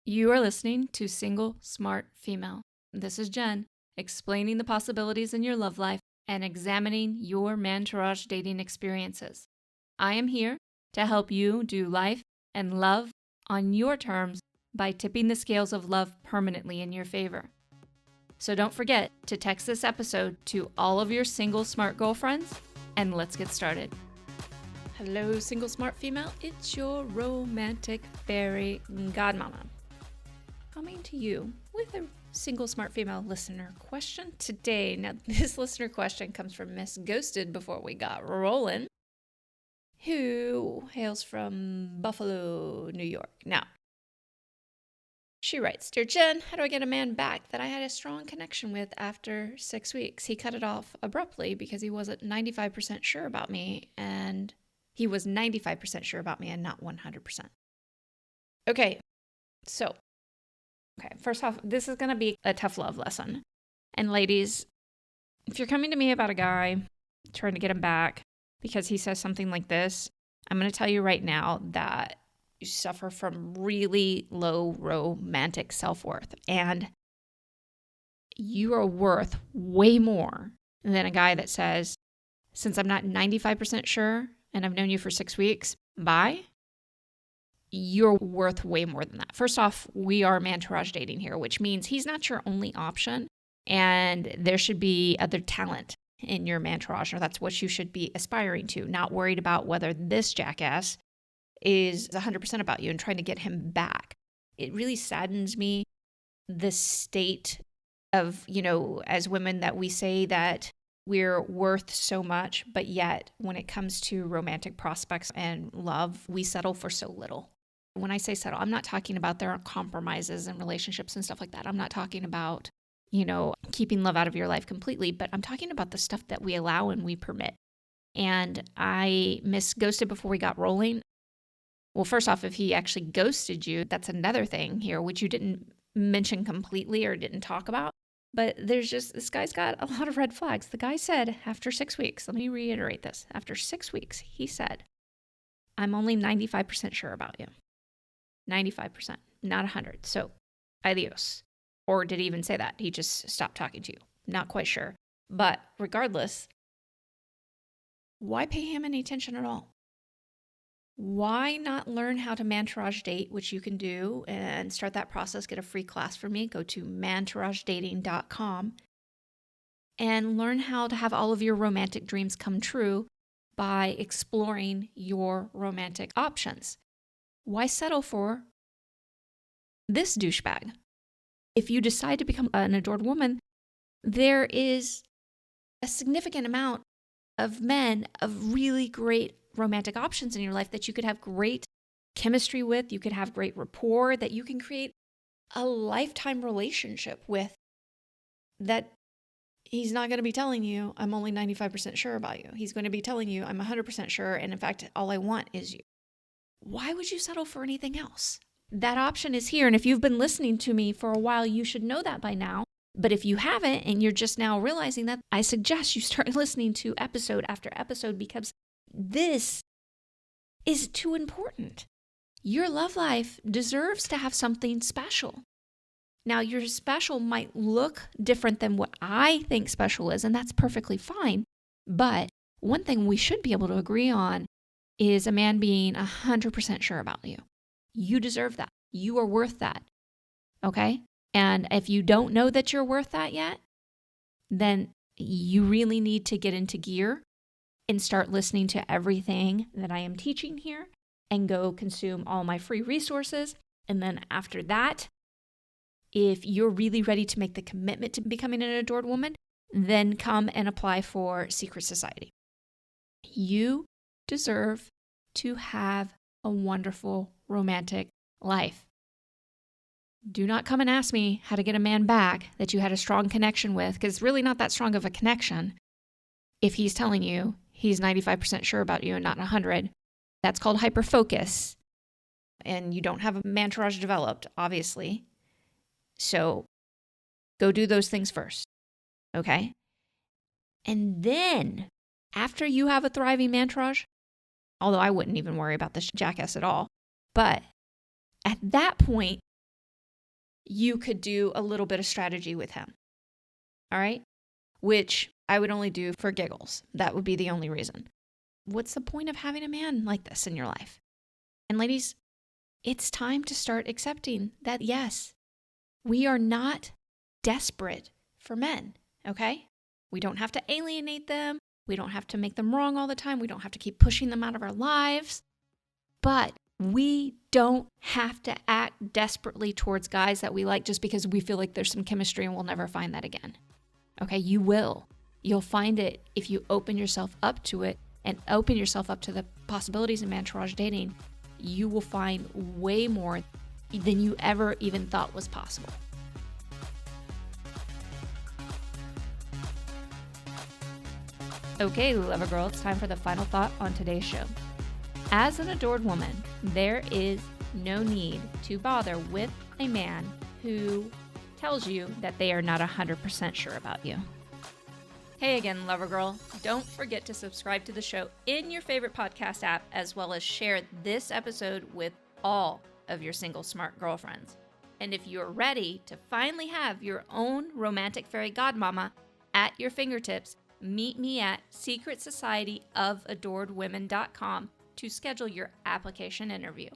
You are listening to Single Smart Female. This is Jen, explaining the possibilities in your love life and examining your mantourage dating experiences. I am here to help you do life and love on your terms by tipping the scales of love permanently in your favor. So don't forget to text this episode to all of your single smart girlfriends, and let's get started. Hello, single smart female. It's your romantic fairy godmama, coming to you with a single smart female listener question today. Now, this listener question comes from Miss Ghosted before we got rolling, who hails from Buffalo, New York. Now, she writes, "Dear Jen, how do I get a man back that I had a strong connection with after 6 weeks? He cut it off abruptly because he wasn't 95% sure about me, and he was 95% sure about me and not 100%. Okay, first off, this is going to be a tough love lesson. And ladies, if you're coming to me about a guy, trying to get him back because he says something like this, I'm going to tell you right now that you suffer from really low romantic self-worth. And you are worth way more than a guy that says, since I'm not 95% sure and I've known you for 6 weeks, bye. You're worth way more than that. First off, we are mantourage dating here, which means he's not your only option, and there should be other talent in your mantourage, or that's what you should be aspiring to, not worried about whether this jackass is 100% about you and trying to get him back. It really saddens me, the state of, as women, that we say that we're worth so much, but yet when it comes to romantic prospects and love, we settle for so little. When I say settle, I'm not talking about there are compromises in relationships and stuff like that. I'm not talking about, keeping love out of your life completely, but I'm talking about the stuff that we allow and we permit. And I miss ghosted before we got rolling. Well, first off, if he actually ghosted you, that's another thing here, which you didn't mention completely or didn't talk about. But this guy's got a lot of red flags. The guy said after 6 weeks, let me reiterate this. After 6 weeks, he said, I'm only 95% sure about you. 95%, not 100. So, adios. Or did he even say that? He just stopped talking to you. Not quite sure. But regardless, why pay him any attention at all? Why not learn how to mantourage date, which you can do, and start that process? Get a free class from me. Go to mantouragedating.com and learn how to have all of your romantic dreams come true by exploring your romantic options. Why settle for this douchebag? If you decide to become an adored woman, there is a significant amount of men of really great romantic options in your life that you could have great chemistry with, you could have great rapport, that you can create a lifetime relationship with, that he's not going to be telling you, I'm only 95% sure about you. He's going to be telling you, I'm 100% sure, and in fact, all I want is you. Why would you settle for anything else? That option is here, and if you've been listening to me for a while, you should know that by now. But if you haven't, and you're just now realizing that, I suggest you start listening to episode after episode, because this is too important. Your love life deserves to have something special. Now, your special might look different than what I think special is, and that's perfectly fine. But one thing we should be able to agree on is a man being 100% sure about you. You deserve that. You are worth that. Okay? And if you don't know that you're worth that yet, then you really need to get into gear and start listening to everything that I am teaching here and go consume all my free resources. And then after that, if you're really ready to make the commitment to becoming an adored woman, then come and apply for Secret Society. You deserve to have a wonderful romantic life. Do not come and ask me how to get a man back that you had a strong connection with, because it's really not that strong of a connection if he's telling you he's 95% sure about you and not 100. That's called hyperfocus. And you don't have a mantourage developed, obviously. So go do those things first. Okay? And then, after you have a thriving mantourage, although I wouldn't even worry about this jackass at all, but at that point, you could do a little bit of strategy with him. All right? Which I would only do for giggles. That would be the only reason. What's the point of having a man like this in your life? And ladies, it's time to start accepting that, yes, we are not desperate for men, okay? We don't have to alienate them. We don't have to make them wrong all the time. We don't have to keep pushing them out of our lives. But we don't have to act desperately towards guys that we like just because we feel like there's some chemistry and we'll never find that again. Okay, you will. You'll find it if you open yourself up to it and open yourself up to the possibilities of mantourage dating. You will find way more than you ever even thought was possible. Okay, Lover Girl, it's time for the final thought on today's show. As an adored woman, there is no need to bother with a man who tells you that they are not 100% sure about you. Hey again, Lover Girl. Don't forget to subscribe to the show in your favorite podcast app, as well as share this episode with all of your single smart girlfriends. And if you're ready to finally have your own romantic fairy godmama at your fingertips, meet me at secretsocietyofAdoredWomen.com to schedule your application interview.